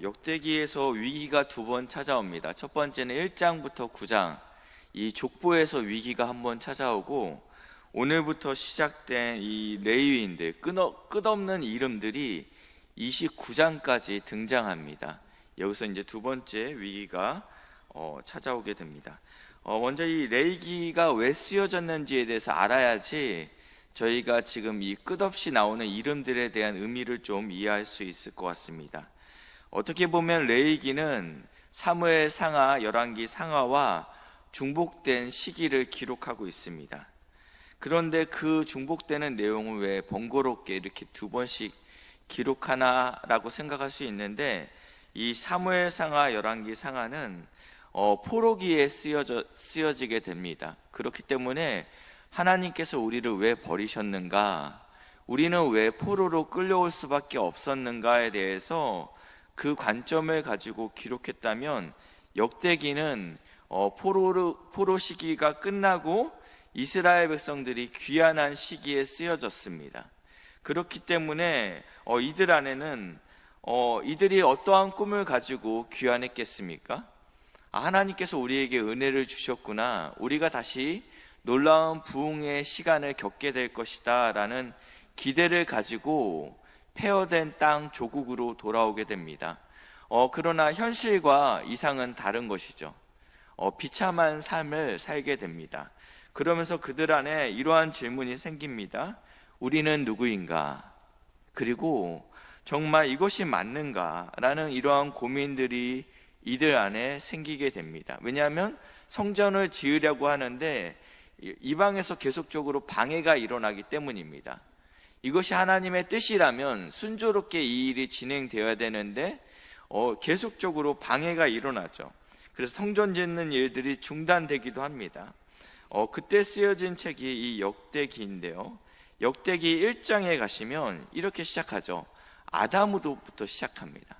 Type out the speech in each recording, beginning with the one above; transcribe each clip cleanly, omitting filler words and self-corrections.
역대기에서 위기가 두 번 찾아옵니다. 첫 번째는 1장부터 9장, 이 족보에서 위기가 한 번 찾아오고, 오늘부터 시작된 이 레위인들, 끝없는 이름들이 29장까지 등장합니다. 여기서 이제 두 번째 위기가 찾아오게 됩니다. 먼저 이 레위기가 왜 쓰여졌는지에 대해서 알아야지 저희가 지금 이 끝없이 나오는 이름들에 대한 의미를 좀 이해할 수 있을 것 같습니다. 어떻게 보면 레위기는 사무엘 상하, 열왕기 상하와 중복된 시기를 기록하고 있습니다. 그런데 그 중복되는 내용을 왜 번거롭게 이렇게 두 번씩 기록하나라고 생각할 수 있는데, 이 사무엘 상하, 열왕기 상하는 포로기에 쓰여지게 됩니다. 그렇기 때문에 하나님께서 우리를 왜 버리셨는가, 우리는 왜 포로로 끌려올 수밖에 없었는가에 대해서 그 관점을 가지고 기록했다면, 역대기는 포로 시기가 끝나고 이스라엘 백성들이 귀환한 시기에 쓰여졌습니다. 그렇기 때문에 이들 안에는 이들이 어떠한 꿈을 가지고 귀환했겠습니까? 하나님께서 우리에게 은혜를 주셨구나, 우리가 다시 놀라운 부흥의 시간을 겪게 될 것이다 라는 기대를 가지고 폐허된 땅 조국으로 돌아오게 됩니다. 그러나 현실과 이상은 다른 것이죠. 비참한 삶을 살게 됩니다. 그러면서 그들 안에 이러한 질문이 생깁니다. 우리는 누구인가? 그리고 정말 이것이 맞는가? 라는 이러한 고민들이 이들 안에 생기게 됩니다. 왜냐하면 성전을 지으려고 하는데 이방에서 계속적으로 방해가 일어나기 때문입니다. 이것이 하나님의 뜻이라면 순조롭게 이 일이 진행되어야 되는데 계속적으로 방해가 일어나죠. 그래서 성전 짓는 일들이 중단되기도 합니다. 그때 쓰여진 책이 이 역대기인데요, 역대기 1장에 가시면 이렇게 시작하죠. 아담으로부터 시작합니다.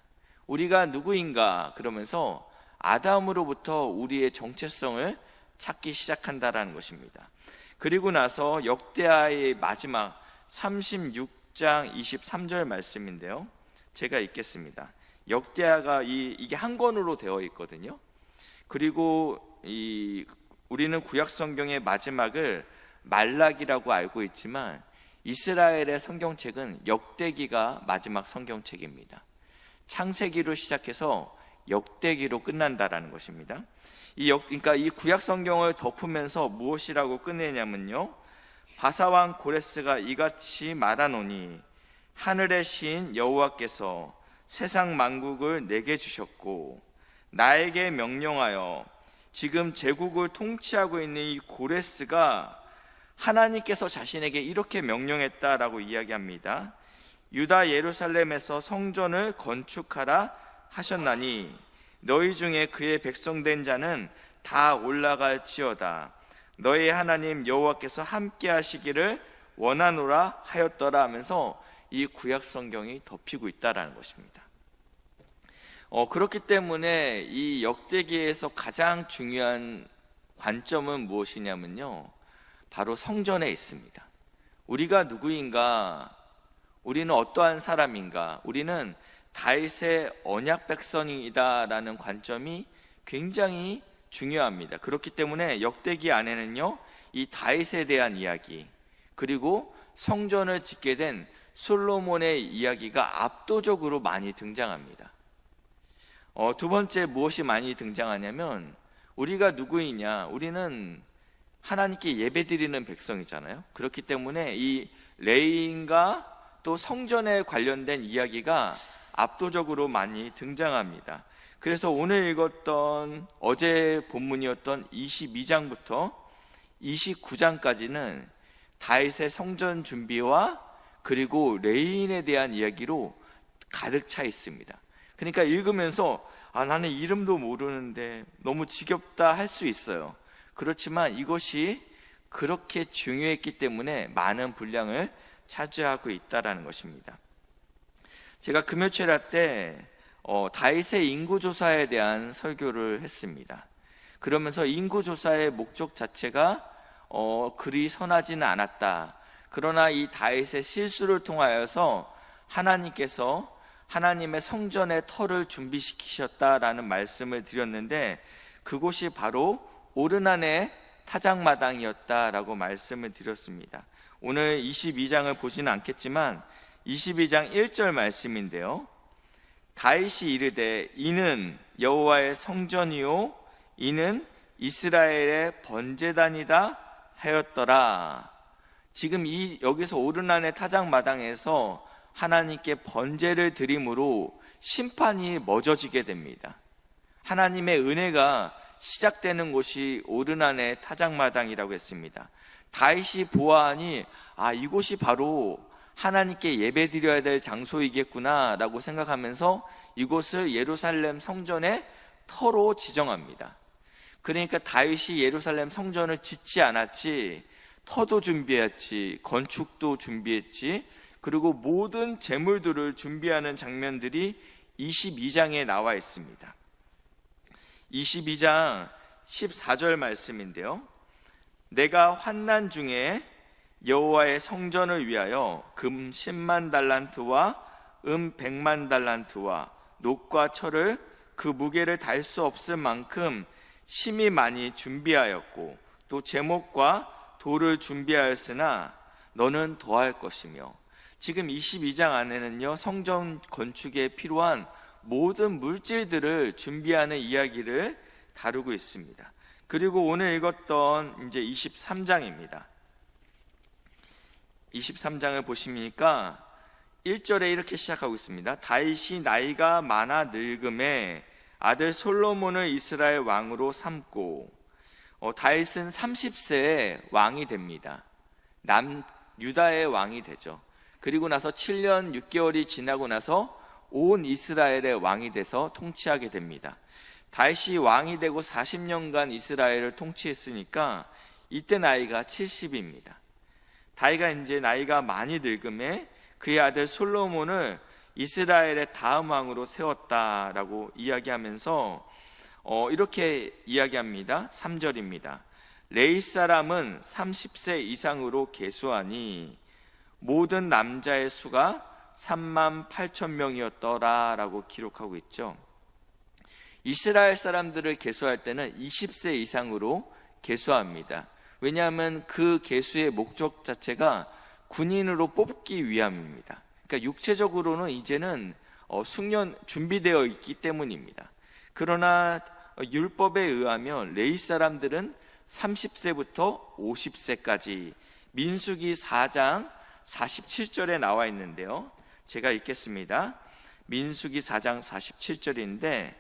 우리가 누구인가 그러면서 아담으로부터 우리의 정체성을 찾기 시작한다라는 것입니다. 그리고 나서 역대하의 마지막 36장 23절 말씀인데요, 제가 읽겠습니다. 역대하가 이게 한 권으로 되어 있거든요. 그리고 우리는 구약 성경의 마지막을 말라기라고 알고 있지만 이스라엘의 성경책은 역대기가 마지막 성경책입니다. 창세기로 시작해서 역대기로 끝난다라는 것입니다. 그러니까 이 구약 성경을 덮으면서 무엇이라고 끝내냐면요, 바사왕 고레스가 이같이 말하노니 하늘의 신 여호와께서 세상 만국을 내게 주셨고 나에게 명령하여, 지금 제국을 통치하고 있는 이 고레스가 하나님께서 자신에게 이렇게 명령했다라고 이야기합니다. 유다 예루살렘에서 성전을 건축하라 하셨나니 너희 중에 그의 백성된 자는 다 올라갈지어다. 너희 하나님 여호와께서 함께 하시기를 원하노라 하였더라 하면서 이 구약 성경이 덮이고 있다라는 것입니다. 그렇기 때문에 이 역대기에서 가장 중요한 관점은 무엇이냐면요, 바로 성전에 있습니다. 우리가 누구인가, 우리는 어떠한 사람인가, 우리는 다윗의 언약 백성이다라는 관점이 굉장히 중요합니다. 그렇기 때문에 역대기 안에는요, 이 다윗에 대한 이야기, 그리고 성전을 짓게 된 솔로몬의 이야기가 압도적으로 많이 등장합니다. 두 번째 무엇이 많이 등장하냐면, 우리가 누구이냐, 우리는 하나님께 예배드리는 백성이잖아요. 그렇기 때문에 이 레위인과 또 성전에 관련된 이야기가 압도적으로 많이 등장합니다. 그래서 오늘 읽었던 어제 본문이었던 22장부터 29장까지는 다윗의 성전 준비와 그리고 레위인에 대한 이야기로 가득 차 있습니다. 그러니까 읽으면서 나는 이름도 모르는데 너무 지겹다 할 수 있어요. 그렇지만 이것이 그렇게 중요했기 때문에 많은 분량을 차지하고 있다는 것입니다. 제가 금요철야 때 다윗의 인구조사에 대한 설교를 했습니다. 그러면서 인구조사의 목적 자체가 그리 선하지는 않았다. 그러나 이 다윗의 실수를 통하여서 하나님께서 하나님의 성전의 터를 준비시키셨다라는 말씀을 드렸는데, 그곳이 바로 오르난의 타작마당이었다라고 말씀을 드렸습니다. 오늘 22장을 보지는 않겠지만 22장 1절 말씀인데요, 다윗이 이르되 이는 여호와의 성전이요 이는 이스라엘의 번제단이다 하였더라. 지금 여기서 오르난의 타작마당에서 하나님께 번제를 드림으로 심판이 멎어지게 됩니다. 하나님의 은혜가 시작되는 곳이 오르난의 타작마당이라고 했습니다. 다윗이 보아하니 이곳이 바로 하나님께 예배드려야 될 장소이겠구나 라고 생각하면서 이곳을 예루살렘 성전의 터로 지정합니다. 그러니까 다윗이 예루살렘 성전을 짓지 않았지, 터도 준비했지, 건축도 준비했지, 그리고 모든 재물들을 준비하는 장면들이 22장에 나와 있습니다. 22장 14절 말씀인데요, 내가 환난 중에 여호와의 성전을 위하여 금 10만 달란트와 은 100만 달란트와 녹과 철을 그 무게를 달 수 없을 만큼 심히 많이 준비하였고 또 제목과 돌을 준비하였으나 너는 더할 것이며, 지금 22장 안에는요, 성전 건축에 필요한 모든 물질들을 준비하는 이야기를 다루고 있습니다. 그리고 오늘 읽었던 이제 23장입니다. 23장을 보시니까 1절에 이렇게 시작하고 있습니다. 다윗이 나이가 많아 늙음에 아들 솔로몬을 이스라엘 왕으로 삼고, 다윗은 30세에 왕이 됩니다. 유다의 왕이 되죠. 그리고 나서 7년 6개월이 지나고 나서 온 이스라엘의 왕이 돼서 통치하게 됩니다. 다윗이 왕이 되고 40년간 이스라엘을 통치했으니까 이때 나이가 70입니다. 다윗가 이제 나이가 많이 늙음에 그의 아들 솔로몬을 이스라엘의 다음 왕으로 세웠다라고 이야기하면서 이렇게 이야기합니다. 3절입니다. 레위 사람은 30세 이상으로 계수하니 모든 남자의 수가 3만 8천 명이었더라 라고 기록하고 있죠. 이스라엘 사람들을 계수할 때는 20세 이상으로 계수합니다. 왜냐하면 그 계수의 목적 자체가 군인으로 뽑기 위함입니다. 그러니까 육체적으로는 이제는 숙련 준비되어 있기 때문입니다. 그러나 율법에 의하면 레위 사람들은 30세부터 50세까지 민수기 4장 47절에 나와 있는데요, 제가 읽겠습니다. 민수기 4장 47절인데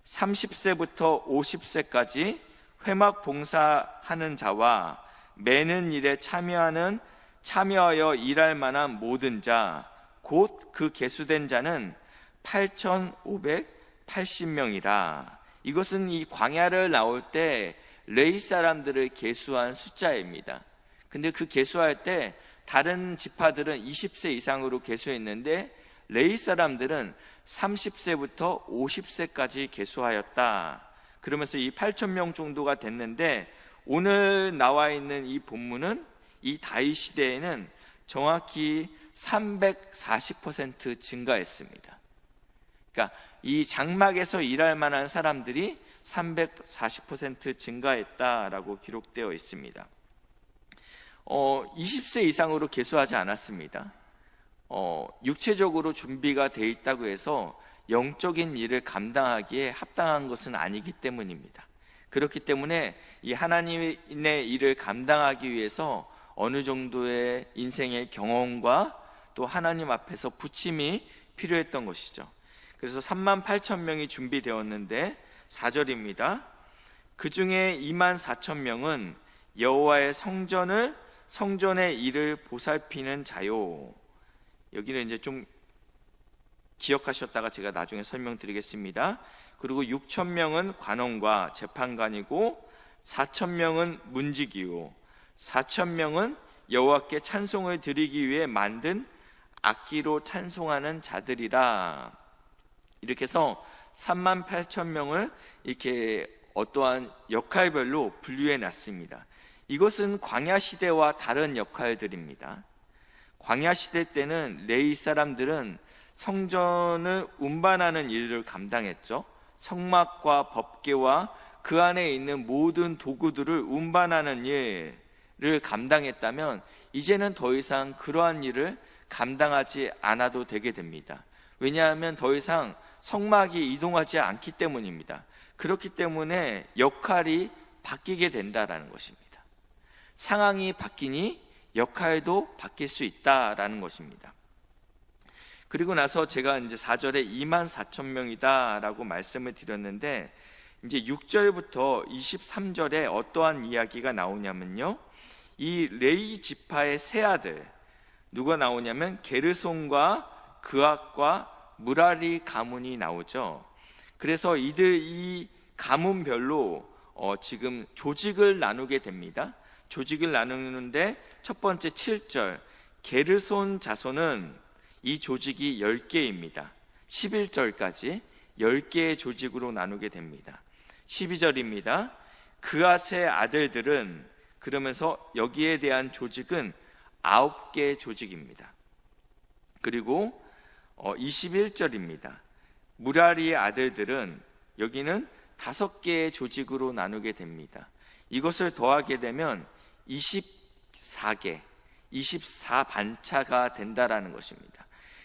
30세부터 50세까지 회막 봉사하는 자와 매는 일에 참여하여 일할 만한 모든 자 곧 그 계수된 자는 8,580명이라. 이것은 이 광야를 나올 때 레위 사람들을 계수한 숫자입니다. 근데 그 계수할 때 다른 지파들은 20세 이상으로 계수했는데 레위 사람들은 30세부터 50세까지 계수하였다. 그러면서 이 8,000명 정도가 됐는데, 오늘 나와 있는 이 본문은 이 다윗 시대에는 정확히 340% 증가했습니다. 그러니까 이 장막에서 일할 만한 사람들이 340% 증가했다라고 기록되어 있습니다. 20세 이상으로 계수하지 않았습니다. 육체적으로 준비가 돼 있다고 해서 영적인 일을 감당하기에 합당한 것은 아니기 때문입니다. 그렇기 때문에 이 하나님의 일을 감당하기 위해서 어느 정도의 인생의 경험과 또 하나님 앞에서 부침이 필요했던 것이죠. 그래서 3만 8천 명이 준비되었는데 4절입니다. 그 중에 2만 4천 명은 여호와의 성전의 일을 보살피는 자요. 여기는 이제 좀 기억하셨다가 제가 나중에 설명드리겠습니다. 그리고 6천 명은 관원과 재판관이고 4천 명은 문지기요 4천 명은 여호와께 찬송을 드리기 위해 만든 악기로 찬송하는 자들이라. 이렇게 해서 3만 8천 명을 이렇게 어떠한 역할별로 분류해 놨습니다. 이것은 광야 시대와 다른 역할들입니다. 광야 시대 때는 레위 사람들은 성전을 운반하는 일을 감당했죠. 성막과 법궤와 그 안에 있는 모든 도구들을 운반하는 일을 감당했다면 이제는 더 이상 그러한 일을 감당하지 않아도 되게 됩니다. 왜냐하면 더 이상 성막이 이동하지 않기 때문입니다. 그렇기 때문에 역할이 바뀌게 된다라는 것입니다. 상황이 바뀌니 역할도 바뀔 수 있다라는 것입니다. 그리고 나서 제가 이제 4절에 24,000명이다 라고 말씀을 드렸는데, 이제 6절부터 23절에 어떠한 이야기가 나오냐면요, 이 레위 지파의 세 아들 누가 나오냐면 게르손과 그앗과 무라리 가문이 나오죠. 그래서 이 가문별로 지금 조직을 나누게 됩니다. 조직을 나누는데 첫 번째 7절, 게르손 자손은 이 조직이 10개입니다. 11절까지 10개의 조직으로 나누게 됩니다. 12절입니다. 그앗의 아들들은, 그러면서 여기에 대한 조직은 9개의 조직입니다. 그리고 21절입니다. 무라리의 아들들은, 여기는 5개의 조직으로 나누게 됩니다. 이것을 더하게 되면 24반차가 된다라는 것입니다.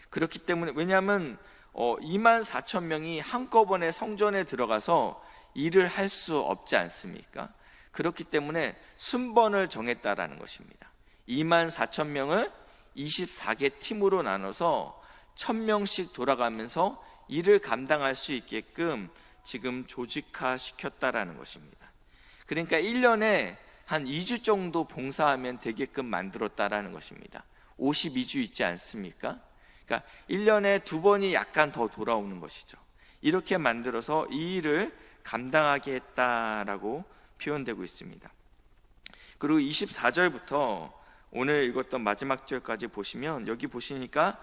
그렇기 때문에, 왜냐하면 24,000명이 한꺼번에 성전에 들어가서 일을 할 수 없지 않습니까? 그렇기 때문에 순번을 정했다라는 것입니다. 24,000명을 24개 팀으로 나눠서 1,000명씩 돌아가면서 일을 감당할 수 있게끔 지금 조직화 시켰다라는 것입니다. 그러니까 1년에 한 2주 정도 봉사하면 되게끔 만들었다라는 것입니다. 52주 있지 않습니까? 그러니까 1년에 2번이 약간 더 돌아오는 것이죠. 이렇게 만들어서 이 일을 감당하게 했다라고 표현되고 있습니다. 그리고 24절부터 오늘 읽었던 마지막 절까지 보시면, 여기 보시니까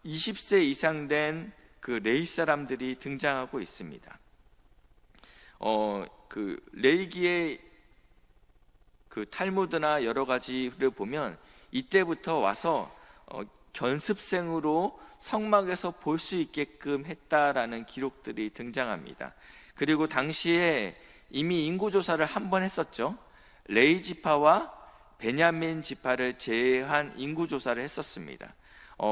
20세 이상 된 그 레위 사람들이 등장하고 있습니다. 그 레위기의 그 탈무드나 여러 가지를 보면 이때부터 와서 견습생으로 성막에서 볼 수 있게끔 했다라는 기록들이 등장합니다. 그리고 당시에 이미 인구조사를 한 번 했었죠. 레위 지파와 베냐민 지파를 제외한 인구조사를 했었습니다.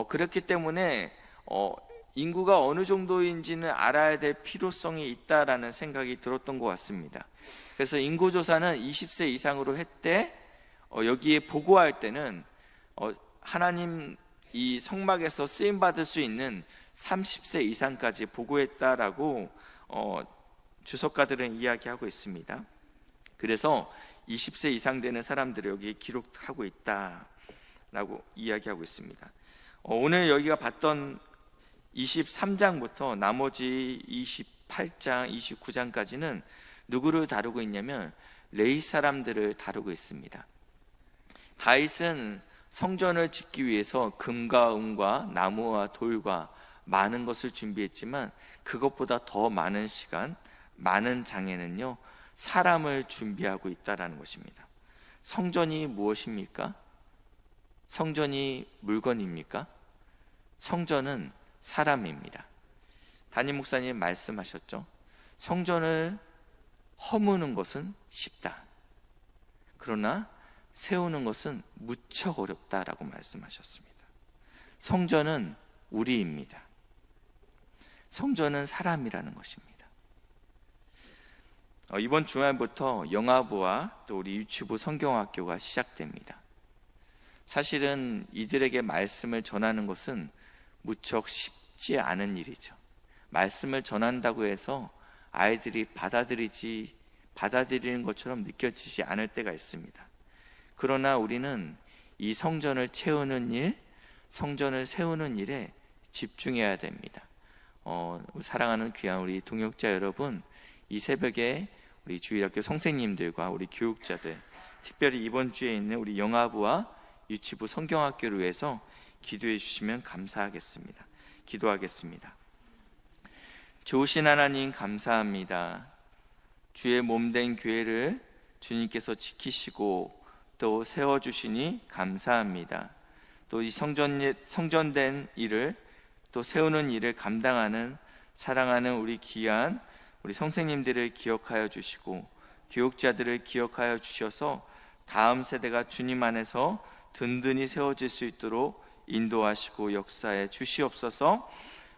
그렇기 때문에 인구가 어느 정도인지는 알아야 될 필요성이 있다라는 생각이 들었던 것 같습니다. 그래서 인구조사는 20세 이상으로 했대, 여기에 보고할 때는 하나님 이 성막에서 쓰임받을 수 있는 30세 이상까지 보고했다라고 주석가들은 이야기하고 있습니다. 그래서 20세 이상 되는 사람들을 여기 기록하고 있다라고 이야기하고 있습니다. 오늘 여기가 봤던 23장부터 나머지 28장, 29장까지는 누구를 다루고 있냐면 레위 사람들을 다루고 있습니다. 다윗은 성전을 짓기 위해서 금과 은과 나무와 돌과 많은 것을 준비했지만 그것보다 더 많은 시간, 많은 장에는요, 사람을 준비하고 있다라는 것입니다. 성전이 무엇입니까? 성전이 물건입니까? 성전은 사람입니다. 담임 목사님 말씀하셨죠. 성전을 허무는 것은 쉽다. 그러나 세우는 것은 무척 어렵다라고 말씀하셨습니다. 성전은 우리입니다. 성전은 사람이라는 것입니다. 이번 주말부터 영아부와 또 우리 유치부 성경학교가 시작됩니다. 사실은 이들에게 말씀을 전하는 것은 무척 쉽지 않은 일이죠. 말씀을 전한다고 해서 아이들이 받아들이는 것처럼 느껴지지 않을 때가 있습니다. 그러나 우리는 이 성전을 채우는 일, 성전을 세우는 일에 집중해야 됩니다. 사랑하는 귀한 우리 동역자 여러분, 이 새벽에 우리 주일학교 선생님들과 우리 교육자들, 특별히 이번 주에 있는 우리 영아부와 유치부 성경학교를 위해서 기도해 주시면 감사하겠습니다. 기도하겠습니다. 좋으신 하나님 감사합니다. 주의 몸된 교회를 주님께서 지키시고 또 세워주시니 감사합니다. 또 이 성전된 일을 또 세우는 일을 감당하는 사랑하는 우리 귀한 우리 선생님들을 기억하여 주시고 교육자들을 기억하여 주셔서 다음 세대가 주님 안에서 든든히 세워질 수 있도록 인도하시고 역사해 주시옵소서.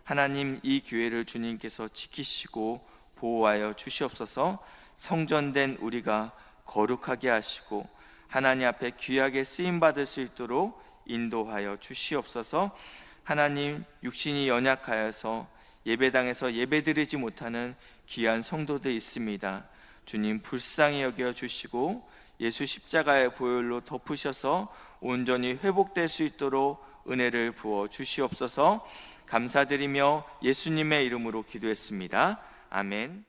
하나님, 이 교회를 주님께서 지키시고 보호하여 주시옵소서. 성전된 우리가 거룩하게 하시고 하나님 앞에 귀하게 쓰임받을 수 있도록 인도하여 주시옵소서. 하나님, 육신이 연약하여서 예배당에서 예배드리지 못하는 귀한 성도들 있습니다. 주님, 불쌍히 여겨 주시고 예수 십자가의 보혈로 덮으셔서 온전히 회복될 수 있도록 은혜를 부어 주시옵소서. 감사드리며 예수님의 이름으로 기도했습니다. 아멘.